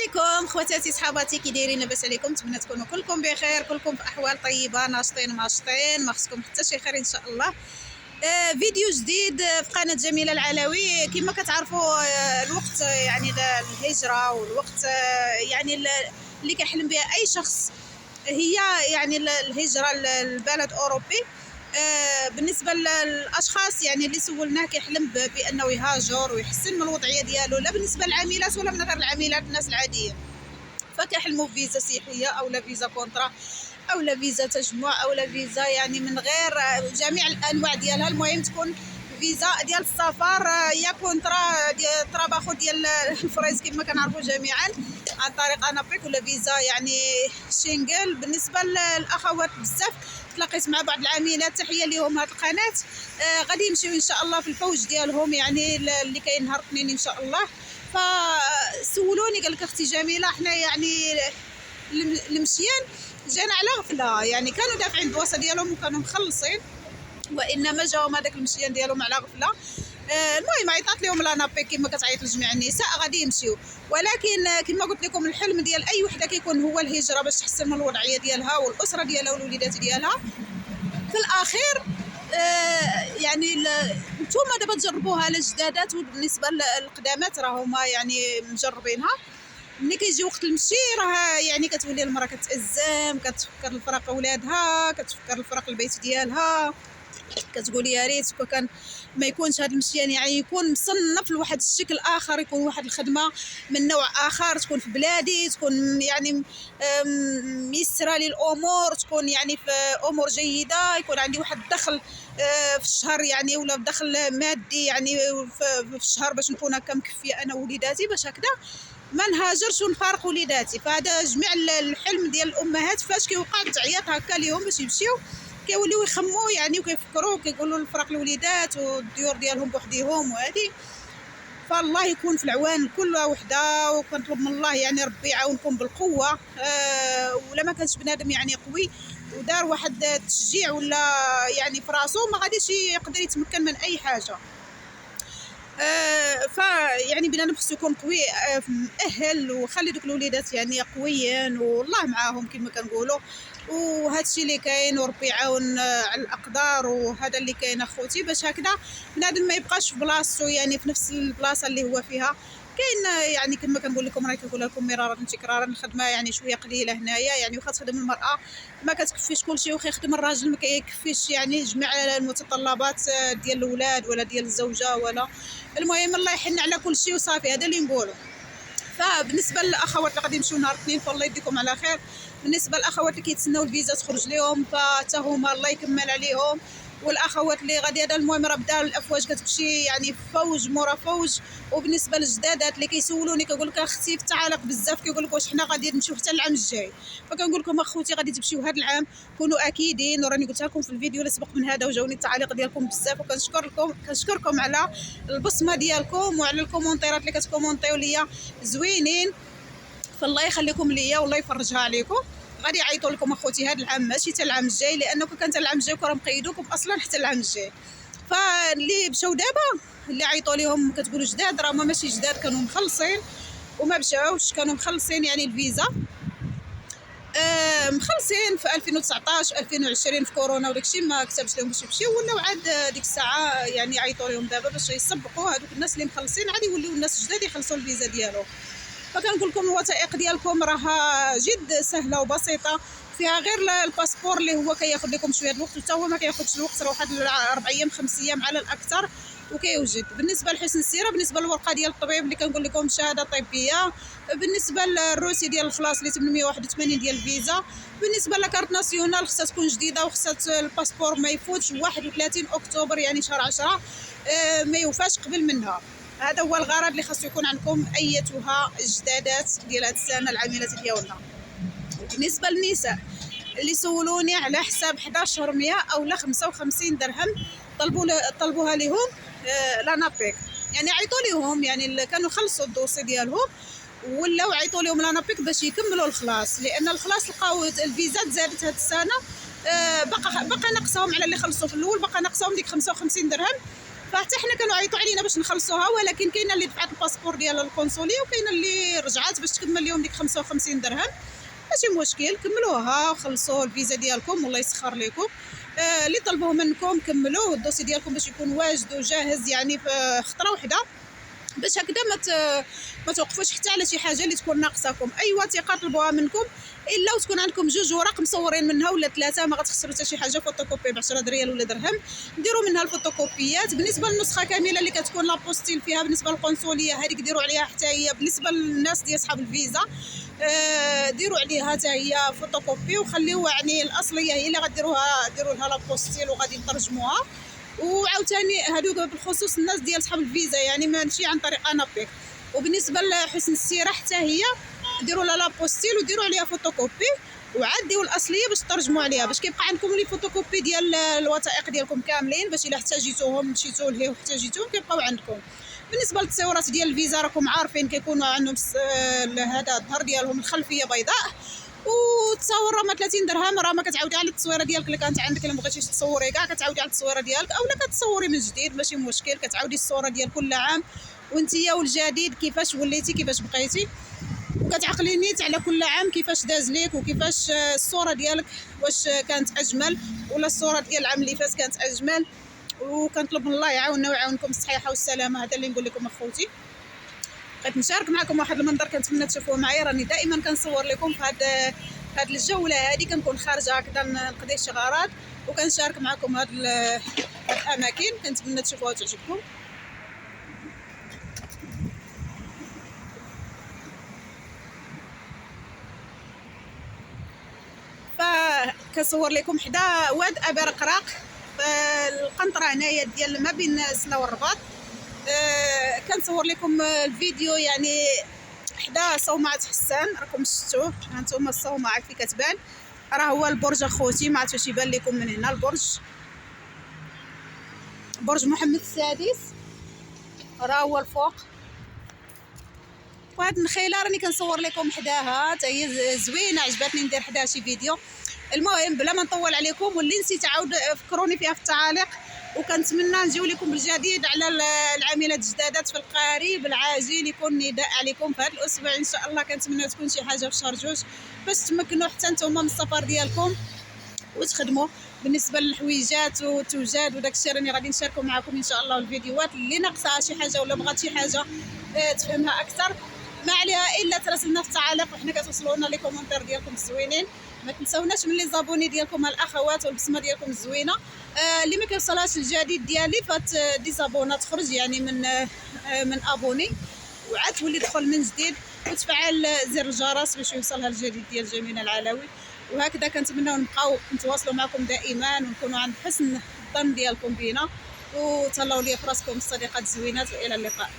عليكم خواتاتي صحاباتي، كي دايرين؟ لاباس عليكم؟ نتمنى تكونوا كلكم بخير، كلكم في احوال طيبه، ناشطين ماشطين، ما خصكم حتى شي خير ان شاء الله. فيديو جديد في قناه جميله العلوي. كما كتعرفوا الوقت يعني الهجره والوقت يعني اللي كيحلم بها اي شخص هي يعني الهجره للبلد اوروبي. بالنسبه للاشخاص يعني اللي سولناه كيحلم بانه يهاجر ويحسن من الوضعيه ديالو، لا بالنسبه للعاملات ولا من غير العاملات، الناس العاديه فكيحلموا بفيزا سياحيه او لا فيزا كونطرا او لا فيزا تجمع او لا فيزا يعني من غير جميع الانواع ديالها. المهم تكون فيزا ديال السفر يا كونطرا ديال تراباخو ديال الفريز كما كنعرفوا جميعا عن طريق انابيك، ولا فيزا يعني شينغل. بالنسبه للاخوات بزاف تلاقيت مع بعض العاملات، تحيه ليهم هذه القناه، غادي يمشيو ان شاء الله في الفوج ديالهم يعني اللي كاين نهار الاثنين ان شاء الله. فسولوني قال لك اختي جميله احنا يعني المشيان جانا على غفله، يعني كانوا دافعين البواصه ديالهم وكانوا مخلصين، وانما جاهم هذاك المشيان ديالهم على غفله. المهم عيطات لهم لانابيك كما كتعيط لجميع النساء غادي يمشيو، ولكن كما قلت لكم الحلم ديال اي وحده كيكون هو الهجره باش تحسن من الوضعيه ديالها والاسره ديالها والوليدات ديالها. في الاخير يعني نتوما دابا تجربوها على الجدادات، وبالنسبه للقدامات راه هما يعني مجربينها. ملي كيجي وقت المشي راه يعني كتولي المراه كتأزم، كتفكر الفراق ولادها، كتفكر الفراق البيت ديالها، كتقول يا ريت كان ما يكونش هذا المشيان يعني يكون مصنف لواحد الشكل اخر، يكون واحد الخدمه من نوع اخر، تكون في بلادي، تكون يعني ميسره لي الامور، تكون يعني في امور جيده، يكون عندي واحد الدخل في الشهر يعني، ولا دخل مادي يعني في الشهر باش نكون هكا مكفيه انا ووليداتي، باش هكذا ما نهاجرش ونفارق وليداتي. فهذا جميع الحلم ديال الامهات فاش كيوقع تعيط هكا ليهم باش يمشيو كيوليو يخموا يعني وكيفكروا كيقولوا الفراق الوليدات والديور ديالهم بوحديهم وهذه. فالله يكون في العوان لكل وحده، وكنطلب من الله يعني ربي يعاونكم بالقوه. ولا ما كانش بنادم يعني قوي ودار واحد التشجيع ولا يعني في راسو ما غاديش يقدر يتمكن من اي حاجه. فيعني بنادم خصو يكون قوي، مؤهل، وخلي دوك الوليدات يعني قويين والله معاهم كما كنقولوا. وهذا الشيء اللي كاين، وربي يعاون على الاقدار، وهذا اللي كاين اخوتي، باش هكذا بنادم ما يبقاش في بلاصتو يعني في نفس البلاصه اللي هو فيها. كاين يعني كما كنقول لكم، راه كنقول لكم مرارا تكرارا، الخدمه يعني شويه قليله هنايا يعني، واخا تخدم المراه ما كتكفيش كلشي، واخا يخدم الراجل ما كيكفيش يعني جميع المتطلبات ديال الاولاد ولا ديال الزوجه ولا. المهم الله يحن على كلشي وصافي، هذا اللي نقوله. فبالنسبه للاخوات اللي غادي يمشيو نهار الاثنين فالله يديكم على خير. بالنسبه للاخوات اللي كيتسناو الفيزا تخرج لهم فتا هما الله يكمل عليهم. والاخوات اللي غادي هذا المهم راه بدا الافواج كتمشي يعني فوج مورا فوج. وبالنسبه للجدادات اللي كيسولوني كيقول لك اختي في التعاليق بزاف كيقول لك واش حنا غادي نمشيو حتى العام الجاي، فكنقول لكم اخوتي غادي تمشيو هذا العام، كونوا اكيدين، وراني قلتها لكم في الفيديو اللي سبق من هذا وجاوني التعاليق ديالكم بزاف، كنشكركم على البصمه ديالكم وعلى الكومونتيرات اللي كتكومونطيو ليا زوينين. فالله يخليكم ليا والله يفرجها عليكم. غادي يعيطوا لكم اخوتي هذا العام ماشي حتى العام الجاي، لانه كان حتى العام الجاي راه مقيدوكم اصلا حتى العام الجاي. فاللي مشاو دابا اللي عيطوا لهم كتقولوا جداد، راه هما ماشي جداد، كانوا مخلصين وما مشاوش، كانوا مخلصين يعني الفيزا مخلصين في 2019 2020 في كورونا وداكشي، ما كتبش لهم باش يمشيو، ولاو عاد ديك الساعه يعني عيطوا لهم دابا باش يسبقوا هذوك الناس اللي مخلصين، عاد يوليو الناس جداد يخلصوا الفيزا ديالهم. فكنقول لكم الوثائق ديالكم راها جد سهله وبسيطه، فيها غير الباسبور اللي هو كياخذ لكم شويه الوقت، وحتى هو ما كياخذش الوقت، راه واحد 4 ايام 5 ايام على الاكثر وكيوجد. بالنسبه لحسن السيره، بالنسبه للورقه ديال الطبيب اللي كنقول لكم شهاده طبيه، بالنسبه للروسي ديال الخلاص اللي 881 ديال الفيزا، بالنسبه لكارت ناسيونال خصها تكون جديده، وخصها الباسبور ما يفوتش 31 اكتوبر يعني شهر 10 ما يوفاش قبل منها. هذا هو الغرض اللي خاصو يكون عندكم ايتها الجدادات ديال هذه السنه العاملات ديالنا. بالنسبه للنساء اللي سولوني على حساب 1100 او لا 55 درهم طلبوها لهم لانابيك، يعني عيطوا لهم يعني كانوا خلصوا الدوسي ديالهم ولاو عيطوا لهم لانابيك باش يكملوا الخلاص، لان الخلاص لقاو الفيزا زادت هذه السنه، بقى ناقصهم على اللي خلصوا في الاول، بقى ناقصهم ديك 55 درهم. فحتى حنا كانوا عيطوا علينا باش نخلصوها، ولكن كاينه اللي دفعت الباسبور ديال القنصليه وكاينه اللي رجعت باش تكمل لهم ديك 55 درهم. ماشي مشكل، كملوها وخلصوا الفيزا ديالكم والله يسخر لكم. اللي طلبوه منكم كملوه الدوسي ديالكم باش يكون واجد وجاهز، يعني في خطره واحده، باش هكذا ما توقفوش حتى على شي حاجه اللي تكون ناقصاكم. اي وثيقه طلبوها منكم الا وتكون عندكم 2 اوراق مصورين منها ولا 3، ما غتخسروا حتى شي حاجه. فوتوكوبي ب 10 ريال ولا درهم، ديروا منها الفوتوكوبيات. بالنسبه للنسخه كامله اللي كتكون لابوستيل فيها بالنسبه للقنصليه، هذيك ديروا عليها حتى هي. بالنسبه للناس ديال صحاب الفيزا ديروا عليها حتى هي فوتوكوبي، وخليوها يعني الاصليه هي اللي غديروها، ديروا لها لابوستيل وغادي نترجموها. وعاوتاني هادوك بالخصوص الناس ديال صحاب الفيزا، يعني ماشي عن طريق انابيك. وبالنسبه لحسن السيره حتى هي ديروا لها لابوستيل وديروا عليها فوتوكوبي، وعاد ديروا الاصليه باش ترجموا عليها، باش كيبقى عندكم لي فوتوكوبي ديال الوثائق ديالكم كاملين، باش الا احتاجيتوهم مشيتوا لهيه واحتاجيتوهم كيبقاو عندكم. بالنسبه للتصويرات ديال الفيزا راكم عارفين كيكونوا عندهم هذا الظهر ديالهم الخلفيه بيضاء، وتصور راه 30 درهم، راه ما كتعاودي على التصويره ديالك اللي كانت عندك. الا بغيتيش تصوري كاع كتعاودي على التصويره ديالك، اولا كتصوري من جديد ماشي مشكل، كتعاودي الصوره ديال كل عام وانتيا والجديد كيفاش وليتي كيفاش بقيتي، وكتعقلي نيت على كل عام كيفاش داز ليك وكيفاش الصوره ديالك واش كانت اجمل ولا الصوره ديال العام اللي فات كانت اجمل. وكنطلب من الله يعاوننا ويعاونكم الصحيحه والسلامه. هذا اللي نقول لكم اخوتي. بغيت نشارك معكم واحد المنظر كنتمنى تشوفوه معايا. راني دائما كنصور لكم في هاد الجوله هذه، كنكون خارجه هكذا نقضي شي غرض وكنشارك معكم هاد الاماكن، كنتمنى تشوفوها وتعجبكم. فكنصور لكم حدا واد ابي رقراق في القنطره هنايا ديال ما بين سلا والرباط. كنصور لكم الفيديو يعني حدا صومعة حسان، راكم شفتوه هانتوما الصومعة كيف كتبان. راه هو البرج اخوتي، ما عرفتش يبان لكم من هنا البرج، برج محمد السادس راه هو الفوق. وهاد النخيله راني كنصور لكم حداها حتى هي زوينه، عجبتني ندير حداها شي فيديو. المهم بلا ما نطول عليكم، واللي نسيت عاود فكروني فيها في التعاليق، وكنتمنى نجيو لكم بالجديد على العامله الجدادات في القريب العاجل. يكون نداء عليكم في هذا الاسبوع ان شاء الله. كنتمنى تكون شي حاجه في شهر جوج باش تمكنوا حتى نتوما من السفر ديالكم وتخدموا. بالنسبه للحويجات والتوجاد وداك الشيء راني غادي نشاركوا معكم ان شاء الله. الفيديوهات اللي ناقصها شي حاجه ولا بغات شي حاجه تفهمها اكثر، ما عليها الا تراسلنا في التعاليق وحنا كتوصلوا لنا لي كومونتير ديالكم الزوينين. ما تنساوناش من لي زابوني ديالكم الاخوات والبسمه ديالكم الزوينه. اللي ما كيوصلهاش الجديد ديالي فات ديزابونا تخرج يعني من ابوني، وعاد تولي تدخل من جديد وتفعل زر الجرس باش يوصلها الجديد ديال جميله العلوي. وهكذا كنتمناو نبقاو نتواصلوا معكم دائما ونكونوا عند حسن الظن ديالكم بينا. وتهلاو لي في راسكم الصديقات الزوينات، والى اللقاء.